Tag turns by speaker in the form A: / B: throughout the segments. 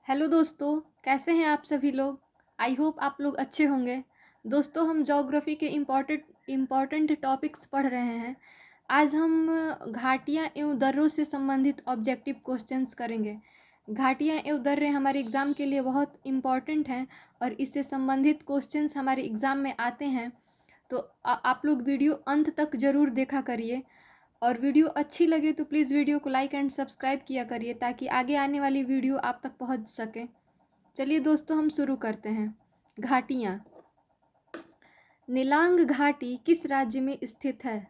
A: Hello दोस्तों, कैसे हैं आप सभी लोग। आई होप आप लोग अच्छे होंगे। दोस्तों, हम ज्योग्राफी के इम्पॉर्टेंट टॉपिक्स पढ़ रहे हैं। आज हम घाटियाँ एवं दर्रों से संबंधित ऑब्जेक्टिव क्वेश्चंस करेंगे। घाटियाँ एवं दर्रे हमारे एग्ज़ाम के लिए बहुत इम्पॉर्टेंट हैं और इससे संबंधित क्वेश्चंस हमारे एग्ज़ाम में आते हैं। तो आप लोग वीडियो अंत तक ज़रूर देखा करिए और वीडियो अच्छी लगे तो प्लीज़ वीडियो को लाइक एंड सब्सक्राइब किया करिए ताकि आगे आने वाली वीडियो आप तक पहुंच सके। चलिए दोस्तों, हम शुरू करते हैं। घाटियाँ। नेलांग घाटी किस राज्य में स्थित है?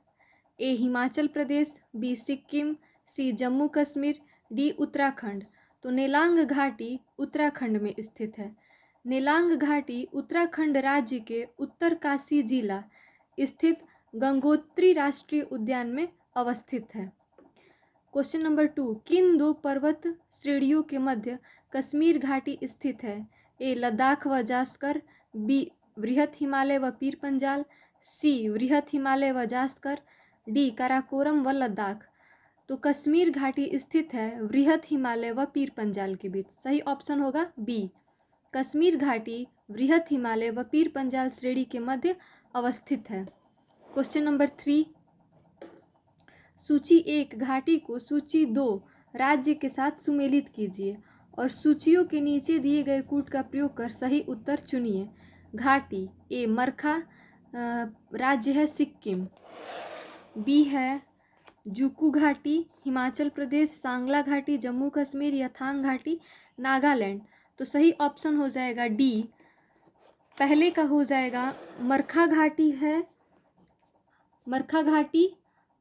A: ए हिमाचल प्रदेश, बी सिक्किम, सी जम्मू कश्मीर, डी उत्तराखंड। तो नेलांग घाटी उत्तराखंड में स्थित है। नेलांग घाटी उत्तराखंड राज्य के उत्तरकाशी जिला स्थित गंगोत्री राष्ट्रीय उद्यान में अवस्थित है। क्वेश्चन नंबर 2, किन दो पर्वत श्रेणियों के मध्य कश्मीर घाटी स्थित है? ए लद्दाख व जास्कर, बी वृहत हिमालय व पीर पंजाल, सी वृहत हिमालय व जास्कर, डी काराकोरम व लद्दाख। तो कश्मीर घाटी स्थित है वृहत हिमालय व पीर पंजाल के बीच। सही ऑप्शन होगा बी। कश्मीर घाटी वृहत हिमालय व पीर पंजाल श्रेणी के मध्य अवस्थित है। क्वेश्चन नंबर 3, सूची 1 घाटी को सूची 2 राज्य के साथ सुमेलित कीजिए और सूचियों के नीचे दिए गए कूट का प्रयोग कर सही उत्तर चुनिए। घाटी ए मरखा, राज्य है सिक्किम। बी है जुकू घाटी हिमाचल प्रदेश, सांगला घाटी जम्मू कश्मीर, यथांग घाटी नागालैंड। तो सही ऑप्शन हो जाएगा डी। पहले का हो जाएगा मरखा घाटी है, मरखा घाटी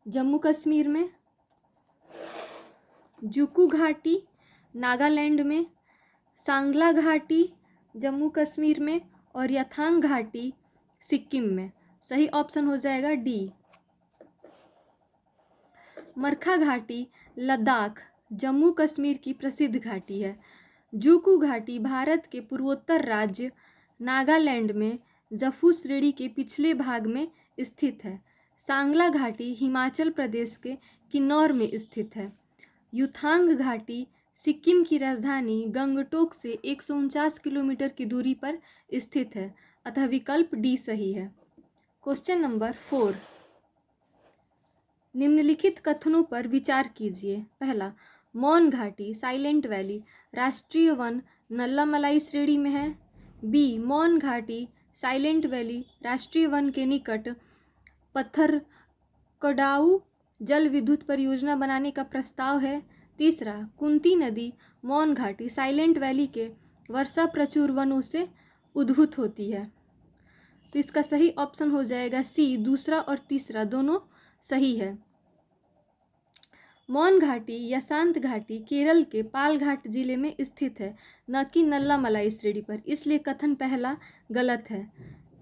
A: जम्मू कश्मीर में, जुकू घाटी नागालैंड में, सांगला घाटी जम्मू कश्मीर में और यथांग घाटी सिक्किम में। सही ऑप्शन हो जाएगा डी। मरखा घाटी लद्दाख जम्मू कश्मीर की प्रसिद्ध घाटी है। जुकू घाटी भारत के पूर्वोत्तर राज्य नागालैंड में जफू श्रेणी के पिछले भाग में स्थित है। सांगला घाटी हिमाचल प्रदेश के किन्नौर में स्थित है। युथांग घाटी सिक्किम की राजधानी गंगटोक से 149 किलोमीटर की दूरी पर स्थित है, अतः विकल्प डी सही है। क्वेश्चन नंबर 4, निम्नलिखित कथनों पर विचार कीजिए। पहला, मौन घाटी साइलेंट वैली राष्ट्रीय वन नल्लामलाई श्रेणी में है। बी, मौन घाटी साइलेंट वैली राष्ट्रीय वन के निकट पत्थरकडाऊ जल विद्युत परियोजना बनाने का प्रस्ताव है। तीसरा, कुंती नदी मौन घाटी साइलेंट वैली के वर्षा प्रचुर वनों से उद्भूत होती है। तो इसका सही ऑप्शन हो जाएगा सी। दूसरा और तीसरा दोनों सही है। मौन घाटी या शांत घाटी केरल के पालघाट जिले में स्थित है, न कि नल्लामलाई श्रेणी पर, इसलिए कथन पहला गलत है।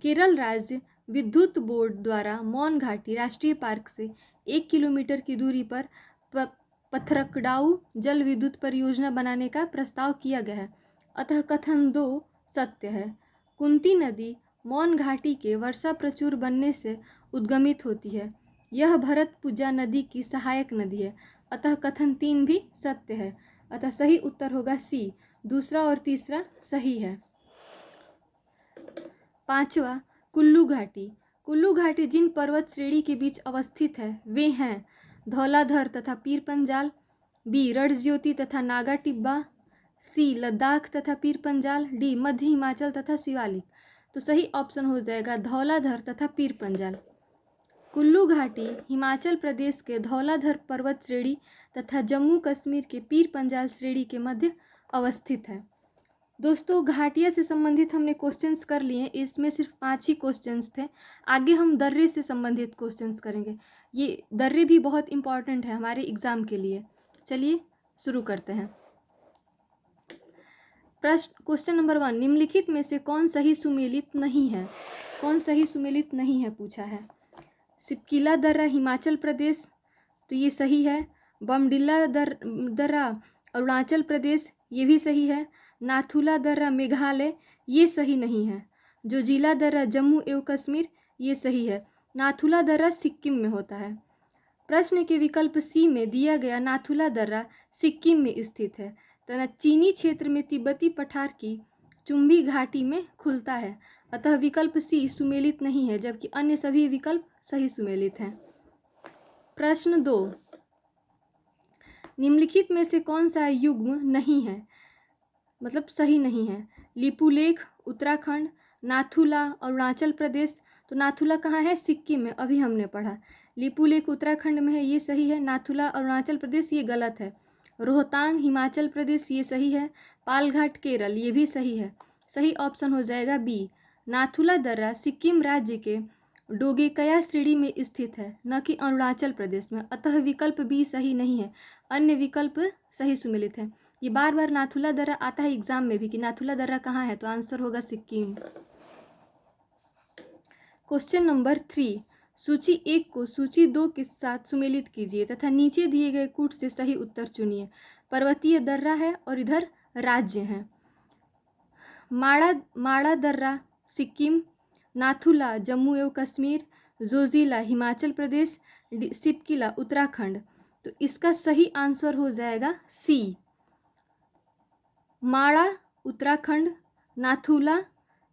A: केरल राज्य विद्युत बोर्ड द्वारा मौन घाटी राष्ट्रीय पार्क से 1 किलोमीटर की दूरी पर पत्थरकडाऊ जल विद्युत परियोजना बनाने का प्रस्ताव किया गया है, अतः कथन 2 सत्य है। कुंती नदी मौन घाटी के वर्षा प्रचुर बनने से उद्गमित होती है। यह भरतपुजा नदी की सहायक नदी है, अतः कथन 3 भी सत्य है, अतः सही उत्तर होगा सी। दूसरा और तीसरा सही है। पांचवा, कुल्लू घाटी। कुल्लू घाटी जिन पर्वत श्रेणी के बीच अवस्थित है वे हैं धौलाधर तथा पीर पंजाल, बी रणज्योति तथा नागा टिब्बा, सी लद्दाख तथा पीर पंजाल, डी मध्य हिमाचल तथा शिवालिक। तो सही ऑप्शन हो जाएगा धौलाधर तथा पीर पंजाल। कुल्लू घाटी हिमाचल प्रदेश के धौलाधर पर्वत श्रेणी तथा जम्मू कश्मीर के पीर पंजाल श्रेणी के मध्य अवस्थित है। दोस्तों, घाटिया से संबंधित हमने क्वेश्चंस कर लिए, इसमें सिर्फ 5 ही क्वेश्चंस थे। आगे हम दर्रे से संबंधित क्वेश्चंस करेंगे। ये दर्रे भी बहुत इंपॉर्टेंट है हमारे एग्जाम के लिए। चलिए शुरू करते हैं। प्रश्न क्वेश्चन नंबर 1, निम्नलिखित में से कौन सही सुमेलित नहीं है? कौन सही सुमेलित नहीं है पूछा है। सिपकिला दर्रा हिमाचल प्रदेश, तो ये सही है। बमडिल्ला दर्रा अरुणाचल प्रदेश, ये भी सही है। नाथुला दर्रा मेघालय, ये सही नहीं है। जोजिला दर्रा जम्मू एवं कश्मीर, ये सही है। नाथुला दर्रा सिक्किम में होता है। प्रश्न के विकल्प सी में दिया गया नाथुला दर्रा सिक्किम में स्थित है, तथा चीनी क्षेत्र में तिब्बती पठार की चुंबी घाटी में खुलता है। अतः विकल्प सी सुमेलित नहीं है, जबकि अन्य सभी विकल्प सही सुमेलित हैं। प्रश्न 2, निम्नलिखित में से कौन सा युग्म नहीं है, मतलब सही नहीं है? लिपुलेख उत्तराखंड, नाथुला अरुणाचल प्रदेश। तो नाथुला कहाँ है? सिक्किम में, अभी हमने पढ़ा। लिपुलेख उत्तराखंड में है, ये सही है। नाथुला अरुणाचल प्रदेश, ये गलत है। रोहतांग हिमाचल प्रदेश, ये सही है। पालघाट केरल, ये भी सही है। सही ऑप्शन हो जाएगा बी। नाथुला दर्रा सिक्किम राज्य के डोगेकया श्रेणी में स्थित है, न कि अरुणाचल प्रदेश में। अतः विकल्प बी सही नहीं है, अन्य विकल्प सही सुमेलित है। ये बार बार नाथुला दर्रा आता है एग्जाम में भी कि नाथुला दर्रा कहाँ है, तो आंसर होगा सिक्किम। क्वेश्चन नंबर 3, सूची 1 को सूची 2 के साथ सुमेलित कीजिए तथा नीचे दिए गए कूट से सही उत्तर चुनिए। पर्वतीय दर्रा है और इधर राज्य हैं। माड़ा दर्रा सिक्किम, नाथुला जम्मू एवं कश्मीर, जोजिला हिमाचल प्रदेश, सिपकिला उत्तराखंड। तो इसका सही आंसर हो जाएगा सी, माड़ा उत्तराखंड, नाथुला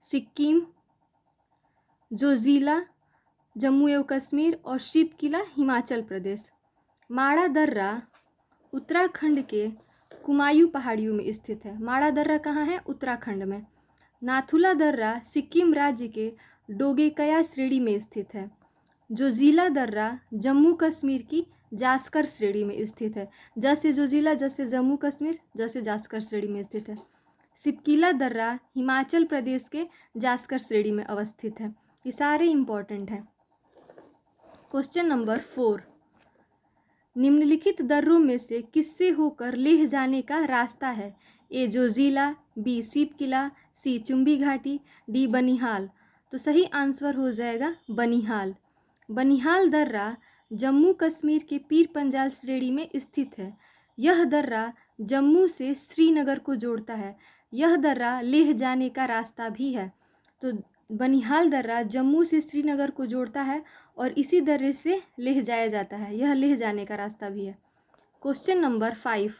A: सिक्किम, जोजिला जम्मू एवं कश्मीर और सिपकिला हिमाचल प्रदेश। माड़ा दर्रा उत्तराखंड के कुमायूं पहाड़ियों में स्थित है। माड़ा दर्रा कहाँ है? उत्तराखंड में। नाथुला दर्रा सिक्किम राज्य के डोगेकया श्रेणी में स्थित है। जोजिला दर्रा जम्मू कश्मीर की जास्कर श्रेणी में स्थित है। जैसे जोजिला, जैसे जम्मू कश्मीर, जैसे जास्कर श्रेणी में स्थित है। सिपकिला दर्रा हिमाचल प्रदेश के जास्कर श्रेणी में अवस्थित है। ये सारे इंपॉर्टेंट हैं। क्वेश्चन नंबर 4, निम्नलिखित दर्रों में से किससे होकर लेह जाने का रास्ता है? ए जोजिला, बी सिपकिला, सी चुंबी घाटी, डी बनिहाल। तो सही आंसर हो जाएगा बनिहाल। बनिहाल दर्रा जम्मू कश्मीर के पीर पंजाल श्रेणी में स्थित है। यह दर्रा जम्मू से श्रीनगर को जोड़ता है। यह दर्रा लेह जाने का रास्ता भी है। तो बनिहाल दर्रा जम्मू से श्रीनगर को जोड़ता है और इसी दर्रे से लेह जाया जाता है। यह लेह जाने का रास्ता भी है। क्वेश्चन नंबर 5,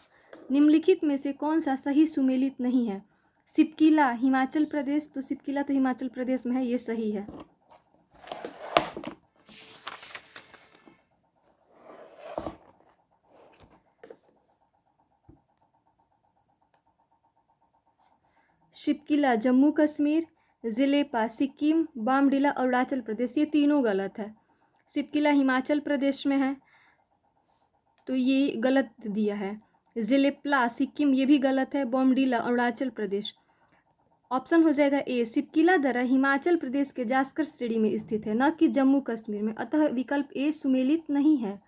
A: निम्नलिखित में से कौन सा सही सुमेलित नहीं है? सिपकिला हिमाचल प्रदेश। तो सिपकिला तो हिमाचल प्रदेश में है, ये सही है। सिपकिला जम्मू कश्मीर, जिलेपा सिक्किम, बामडिला अरुणाचल प्रदेश, ये तीनों गलत है। सिपकिला हिमाचल प्रदेश में है, तो ये गलत दिया है। जिलेपला सिक्किम, ये भी गलत है। बामडिला अरुणाचल प्रदेश। ऑप्शन हो जाएगा ए, सिपकिला दर्रा हिमाचल प्रदेश के जास्कर श्रेणी में स्थित है, न कि जम्मू कश्मीर में। अतः विकल्प ए सुमेलित नहीं है,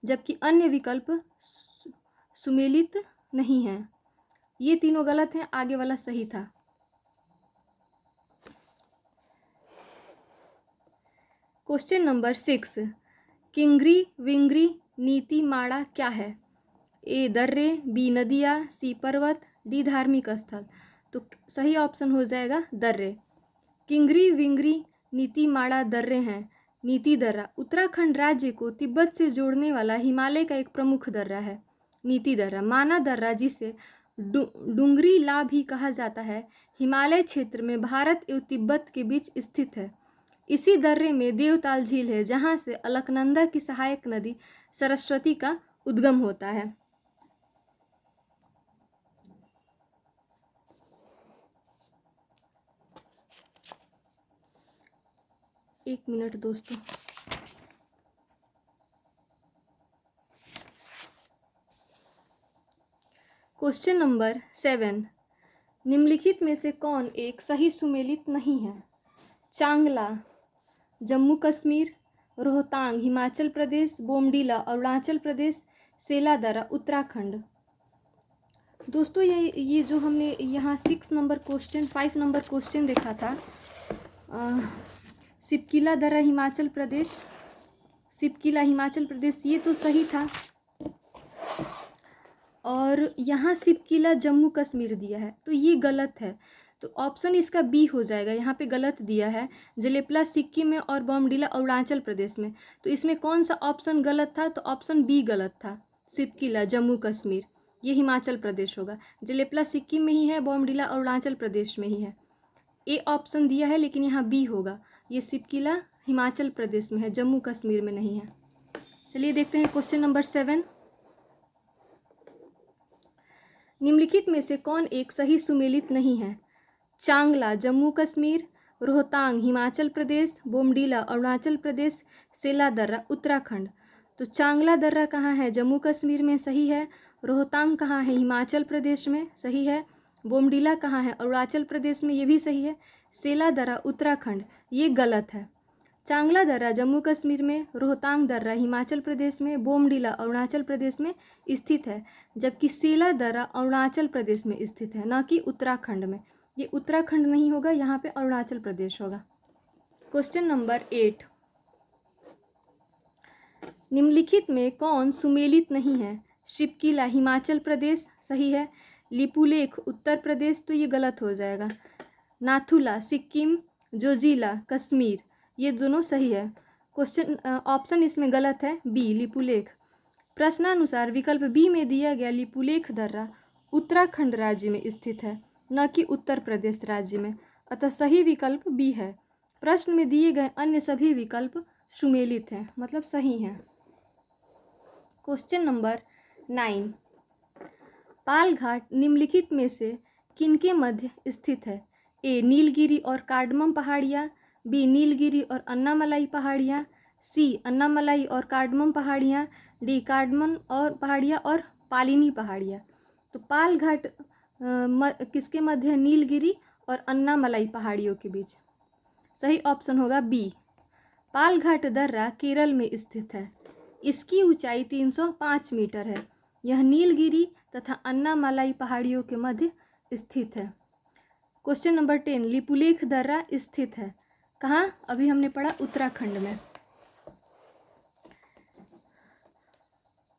A: जबकि अन्य विकल्प सुमेलित नहीं है। ये तीनों गलत हैं, आगे वाला सही था। क्वेश्चन नंबर 6, किंगरी विंगरी नीति माड़ा क्या है? ए दर्रे, बी नदिया, सी पर्वत, डी धार्मिक स्थल। तो सही ऑप्शन हो जाएगा दर्रे। किंगरी विंगरी नीति माड़ा दर्रे हैं। नीति दर्रा उत्तराखंड राज्य को तिब्बत से जोड़ने वाला हिमालय का एक प्रमुख दर्रा है। नीति दर्रा माना दर्रा, जिसे डुंगरी ला भी कहा जाता है, हिमालय क्षेत्र में भारत एवं तिब्बत के बीच स्थित है। इसी दर्रे में देवताल झील है, जहाँ से अलकनंदा की सहायक नदी सरस्वती का उद्गम होता है। एक मिनट दोस्तों। क्वेश्चन नंबर 7, निम्नलिखित में से कौन एक सही सुमेलित नहीं है? चांगला जम्मू कश्मीर, रोहतांग हिमाचल प्रदेश, बोमडीला अरुणाचल प्रदेश, सेला दर्रा उत्तराखंड। दोस्तों ये जो हमने यहाँ 5 नंबर क्वेश्चन देखा था, सिपकिला दर्रा हिमाचल प्रदेश, सिपकिला हिमाचल प्रदेश, ये तो सही था। और यहाँ सिपकिला जम्मू कश्मीर दिया है, तो ये गलत है। तो ऑप्शन इसका बी हो जाएगा। यहाँ पे गलत दिया है, जलेपला सिक्किम में और बॉमडिला अरुणाचल प्रदेश में। तो इसमें कौन सा ऑप्शन गलत था? तो ऑप्शन बी गलत था, सिपकिला जम्मू कश्मीर। ये हिमाचल प्रदेश होगा। जेलेपला सिक्किम में ही है, बोमडिला अरुणाचल प्रदेश में ही है। ए ऑप्शन दिया है लेकिन यहाँ बी होगा। ये सिपकिला हिमाचल प्रदेश में है, जम्मू कश्मीर में नहीं है। चलिए देखते हैं क्वेश्चन नंबर 7। निम्नलिखित में से कौन एक सही सुमेलित नहीं है? चांगला जम्मू कश्मीर, रोहतांग हिमाचल प्रदेश, बोमडिला अरुणाचल प्रदेश, सेला दर्रा उत्तराखंड। तो चांगला दर्रा कहाँ है? जम्मू कश्मीर में, सही है। रोहतांग कहाँ है? हिमाचल प्रदेश में, सही है। बोमडिला कहाँ है? अरुणाचल प्रदेश में, ये भी सही है। सेला दर्रा उत्तराखंड, ये गलत है। चांगला दर्रा जम्मू कश्मीर में, रोहतांग दर्रा हिमाचल प्रदेश में, बोमडिला अरुणाचल प्रदेश में स्थित है, जबकि सेला दर्रा अरुणाचल प्रदेश में स्थित है, न कि उत्तराखंड में। ये उत्तराखंड नहीं होगा, यहाँ पे अरुणाचल प्रदेश होगा। Question number 8। निम्नलिखित में कौन सुमेलित नहीं है? शिपकिला हिमाचल प्रदेश, सही है। लिपुलेख उत्तर प्रदेश, तो ये गलत हो जाएगा। नाथुला सिक्किम, जोजिला कश्मीर, ये दोनों सही है। क्वेश्चन ऑप्शन इसमें गलत है, बी लिपुलेख। प्रश्नानुसार विकल्प बी में दिया गया लिपुलेख दर्रा उत्तराखंड राज्य में स्थित है, न कि उत्तर प्रदेश राज्य में, अतः सही विकल्प बी है। प्रश्न में दिए गए अन्य सभी विकल्प सुमेलित हैं, मतलब सही हैं। Question number 9। पालघाट निम्नलिखित में से किनके मध्य स्थित है? ए नीलगिरी और कार्डमम पहाड़ियाँ, बी नीलगिरी और अन्नामलाई पहाड़ियाँ, सी अन्नामलाई और कार्डमम पहाड़ियाँ, डी कार्डमम और पहाड़ियाँ और पालिनी पहाड़ियाँ। तो पालघाट किसके मध्य है? नीलगिरी और अन्नामलाई पहाड़ियों के बीच। सही ऑप्शन होगा बी। पालघाट दर्रा केरल में स्थित है। इसकी ऊंचाई 305 मीटर है। यह नीलगिरी तथा अन्नामलाई पहाड़ियों के मध्य स्थित है। Question number 10। लिपुलेख दर्रा स्थित है कहाँ? अभी हमने पढ़ा उत्तराखंड में।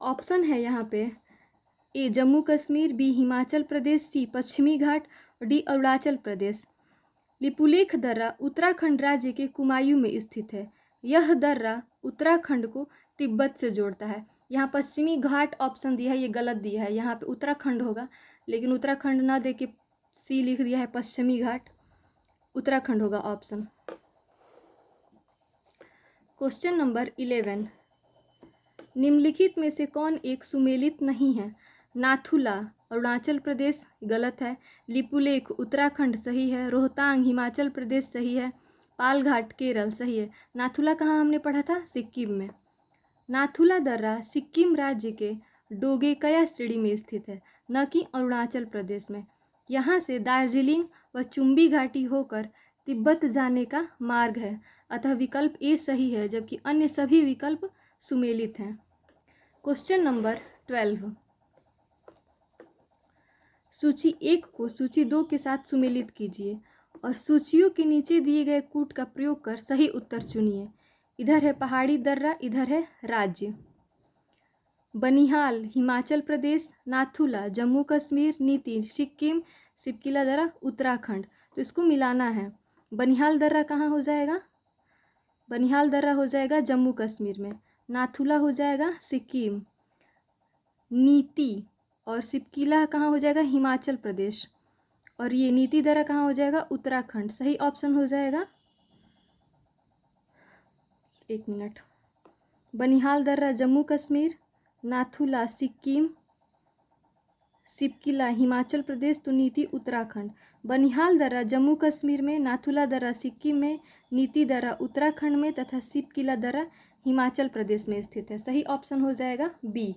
A: ऑप्शन है यहाँ पे ए जम्मू कश्मीर, बी हिमाचल प्रदेश, सी पश्चिमी घाट और डी अरुणाचल प्रदेश। लिपुलेख दर्रा उत्तराखंड राज्य के कुमायूं में स्थित है। यह दर्रा उत्तराखंड को तिब्बत से जोड़ता है। यहाँ पश्चिमी घाट ऑप्शन दिया है, ये गलत दिया है, यहाँ पे उत्तराखंड होगा, लेकिन उत्तराखंड ना दे के सी लिख दिया है पश्चिमी घाट, उत्तराखंड होगा ऑप्शन। Question number 11। निम्नलिखित में से कौन एक सुमेलित नहीं है? नाथुला अरुणाचल प्रदेश, गलत है। लिपुलेख उत्तराखंड, सही है। रोहतांग हिमाचल प्रदेश, सही है। पालघाट केरल, सही है। नाथुला कहाँ हमने पढ़ा था? सिक्किम में। नाथुला दर्रा सिक्किम राज्य के डोगेकया श्रेणी में स्थित है, न कि अरुणाचल प्रदेश में। यहाँ से दार्जिलिंग व चुम्बी घाटी होकर तिब्बत जाने का मार्ग है, अतः विकल्प ए सही है, जबकि अन्य सभी विकल्प सुमेलित हैं। Question number 12। सूची 1 को सूची 2 के साथ सुमेलित कीजिए और सूचियों के नीचे दिए गए कूट का प्रयोग कर सही उत्तर चुनिए। इधर है पहाड़ी दर्रा, इधर है राज्य। बनिहाल हिमाचल प्रदेश, नाथुला जम्मू कश्मीर, नीति सिक्किम, सिपकिला दर्रा उत्तराखंड। तो इसको मिलाना है। बनिहाल दर्रा कहाँ हो जाएगा? बनिहाल दर्रा हो जाएगा जम्मू कश्मीर में। नाथुला हो जाएगा सिक्किम। नीति और सिपकिला कहाँ हो जाएगा? हिमाचल प्रदेश। और ये नीति दर्रा कहाँ हो जाएगा? उत्तराखंड। सही ऑप्शन हो जाएगा, एक मिनट, बनिहाल दर्रा जम्मू कश्मीर, नाथुला सिक्किम, सिपकिला हिमाचल प्रदेश, तो नीति उत्तराखंड। बनिहाल दर्रा जम्मू कश्मीर में, नाथुला दर्रा सिक्किम में, नीति दर्रा उत्तराखंड में तथा सिपकिला दर्रा हिमाचल प्रदेश में स्थित है। सही ऑप्शन हो जाएगा बी।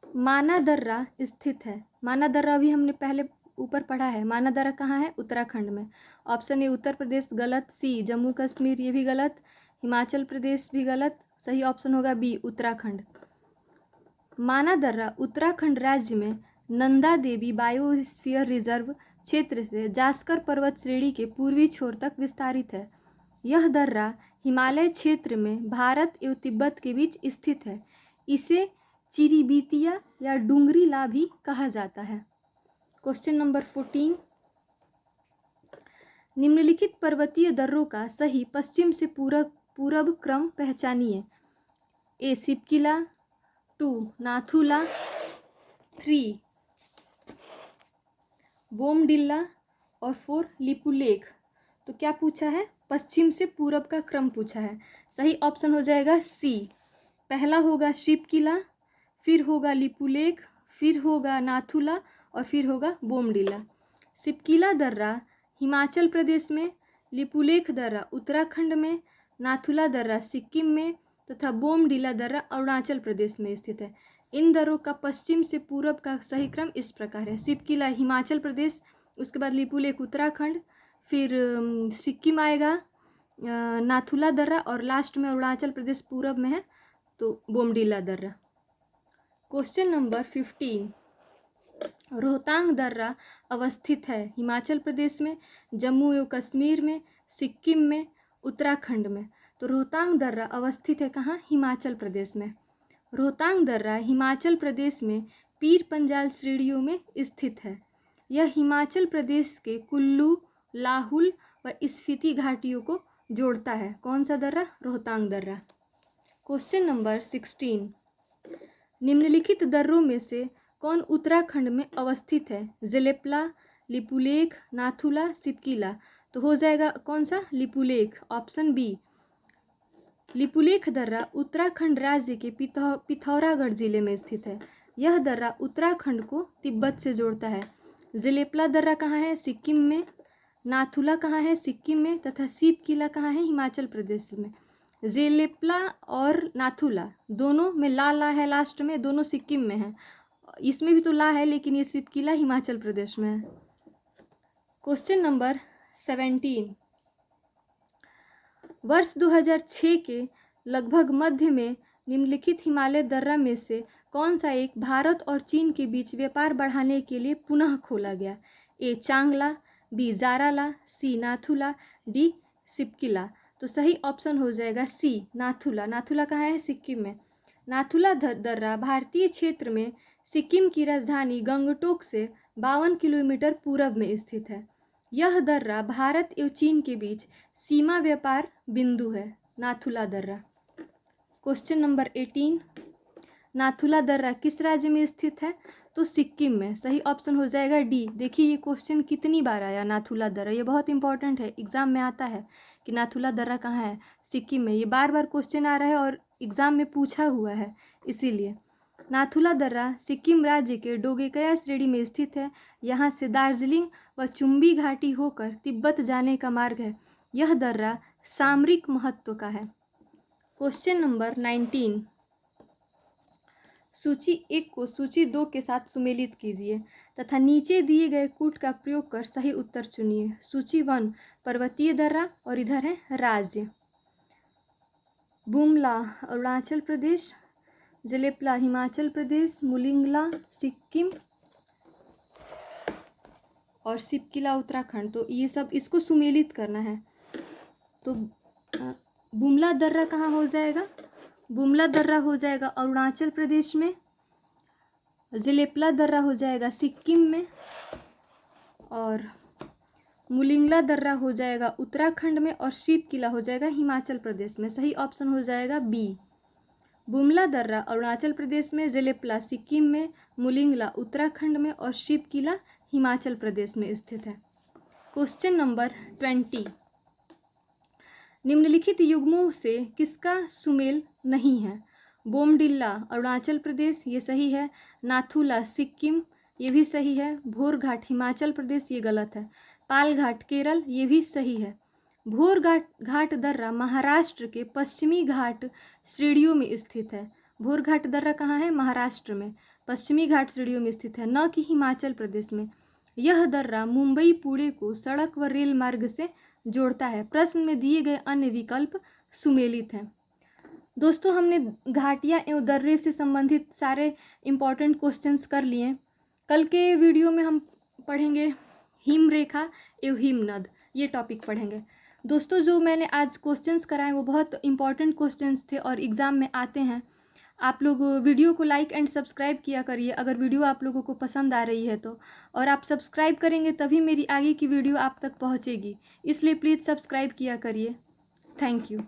A: माना दर्रा स्थित है। माना दर्रा भी हमने पहले ऊपर पढ़ा है। माना दर्रा कहाँ है? उत्तराखंड में। ऑप्शन ए उत्तर प्रदेश, गलत। सी जम्मू कश्मीर, ये भी गलत। हिमाचल प्रदेश भी गलत। सही ऑप्शन होगा बी उत्तराखंड। माना दर्रा उत्तराखंड राज्य में नंदा देवी बायोस्फीयर रिजर्व क्षेत्र से जास्कर पर्वत श्रेणी के पूर्वी छोर तक विस्तारित है। यह दर्रा हिमालय क्षेत्र में भारत एवं तिब्बत के बीच स्थित है। इसे चिरिबितिया या डुंगरीला भी कहा जाता है। Question number 14। निम्नलिखित पर्वतीय दर्रों का सही पश्चिम से पूरब क्रम पहचानिए। ए सिपकिला, 2 नाथुला, 3 बोमडिल्ला और 4 लिपुलेख। तो क्या पूछा है? पश्चिम से पूरब का क्रम पूछा है। सही ऑप्शन हो जाएगा सी। पहला होगा शिपकिला, फिर होगा लिपुलेख, फिर होगा नाथुला और फिर होगा बोमडिला। शिपकिला दर्रा हिमाचल प्रदेश में, लिपुलेख दर्रा उत्तराखंड में, नाथुला दर्रा सिक्किम में तथा बोमडिला दर्रा अरुणाचल प्रदेश में स्थित है। इन दर्रों का पश्चिम से पूरब का सही क्रम इस प्रकार है। शिपकिला हिमाचल प्रदेश, उसके बाद लिपुलेख उत्तराखंड, फिर सिक्किम आएगा, नाथुला दर्रा और लास्ट में अरुणाचल प्रदेश पूरब में है तो बोमडिला दर्रा। क्वेश्चन नंबर 15, रोहतांग दर्रा अवस्थित है हिमाचल प्रदेश में, जम्मू एवं कश्मीर में, सिक्किम में, उत्तराखंड में। तो रोहतांग दर्रा अवस्थित है कहाँ? हिमाचल प्रदेश में। रोहतांग दर्रा हिमाचल प्रदेश में पीर पंजाल श्रेणियों में स्थित है। यह हिमाचल प्रदेश के कुल्लू, लाहुल व स्पीति घाटियों को जोड़ता है। कौन सा दर्रा? रोहतांग दर्रा। क्वेश्चन नंबर 16, निम्नलिखित दर्रों में से कौन उत्तराखंड में अवस्थित है? जेलेपला, लिपुलेख, नाथुला, सिपकिला। तो हो जाएगा कौन सा? Lipulekh, option B. लिपुलेख दर्रा उत्तराखंड राज्य के पिथौरागढ़ जिले में स्थित है। यह दर्रा उत्तराखंड को तिब्बत से जोड़ता है। जेलेपला दर्रा कहाँ है? सिक्किम में। नाथुला कहाँ है? सिक्किम में। तथा सिपकिला कहाँ है? हिमाचल प्रदेश में। जेलेपला और नाथुला दोनों में ला है लास्ट में, दोनों सिक्किम में है। इसमें भी तो ला है लेकिन ये सिपकिला हिमाचल प्रदेश में है। क्वेश्चन नंबर 17, वर्ष 2006 के लगभग मध्य में निम्नलिखित हिमालय दर्रा में से कौन सा एक भारत और चीन के बीच व्यापार बढ़ाने के लिए पुनः खोला गया? ए चांगला, बी जाराला, सी नाथुला, डी सिपकिला। तो सही ऑप्शन हो जाएगा सी नाथुला। नाथुला कहाँ है? सिक्किम में। नाथुला दर्रा भारतीय क्षेत्र में सिक्किम की राजधानी गंगटोक से 52 किलोमीटर पूरब में स्थित है। यह दर्रा भारत एवं चीन के बीच सीमा व्यापार बिंदु है। नाथुला दर्रा। क्वेश्चन नंबर 18, नाथुला दर्रा किस राज्य में स्थित है? तो सिक्किम में। सही ऑप्शन हो जाएगा डी। देखिए ये क्वेश्चन कितनी बार आया नाथुला दर्रा, ये बहुत इंपॉर्टेंट है, एग्जाम में आता है कि नाथुला दर्रा कहाँ है? सिक्किम में। ये बार बार क्वेश्चन आ रहा है और एग्जाम में पूछा हुआ है, इसीलिए। नाथुला दर्रा सिक्किम राज्य के डोगेकया श्रेणी में स्थित है। यहाँ से दार्जिलिंग व चुम्बी घाटी होकर तिब्बत जाने का मार्ग है। यह दर्रा सामरिक महत्व का है। क्वेश्चन नंबर 19, सूची 1 को सूची 2 के साथ सुमेलित कीजिए तथा नीचे दिए गए कूट का प्रयोग कर सही उत्तर चुनिए। सूची 1 पर्वतीय दर्रा और इधर है राज्य। बुमला अरुणाचल प्रदेश, जेलेपला हिमाचल प्रदेश, मुलिंगला सिक्किम और सिपकिला उत्तराखंड। तो ये सब इसको सुमेलित करना है। तो बुमला दर्रा कहाँ हो जाएगा? बुमला दर्रा हो जाएगा अरुणाचल प्रदेश में, जेलेपला दर्रा हो जाएगा सिक्किम में और मुलिंगला दर्रा हो जाएगा उत्तराखंड में और सिपकिला हो जाएगा हिमाचल प्रदेश में। सही ऑप्शन हो जाएगा बी। बुमला दर्रा अरुणाचल प्रदेश में, जेलेपला सिक्किम में, मुलिंगला उत्तराखंड में और सिपकिला हिमाचल प्रदेश में स्थित है। क्वेश्चन नंबर 20, निम्नलिखित युग्मों से किसका सुमेल नहीं है? बोमडिल्ला अरुणाचल प्रदेश, ये सही है। नाथुला सिक्किम, ये भी सही है। भोरघाट हिमाचल प्रदेश, ये गलत है। पालघाट केरल, ये भी सही है। भोरघाट दर्रा महाराष्ट्र के पश्चिमी घाट श्रेणियों में स्थित है। भोरघाट दर्रा कहाँ है? महाराष्ट्र में, पश्चिमी घाट श्रेणियों में स्थित है, न कि हिमाचल प्रदेश में। यह दर्रा मुंबई पुणे को सड़क व रेल मार्ग से जोड़ता है। प्रश्न में दिए गए अन्य विकल्प सुमेलित हैं। दोस्तों हमने घाटियाँ एवं दर्रे से संबंधित सारे इम्पॉर्टेंट क्वेश्चंस कर लिए। कल के वीडियो में हम पढ़ेंगे हिमरेखा एवं हिमनद, ये टॉपिक पढ़ेंगे। दोस्तों जो मैंने आज क्वेश्चंस कराए वो बहुत इंपॉर्टेंट क्वेश्चंस थे और एग्ज़ाम में आते हैं। आप लोग वीडियो को लाइक एंड सब्सक्राइब किया करिए अगर वीडियो आप लोगों को पसंद आ रही है तो, और आप सब्सक्राइब करेंगे तभी मेरी आगे की वीडियो आप तक पहुंचेगी, इसलिए प्लीज़ सब्सक्राइब किया करिए। Thank you.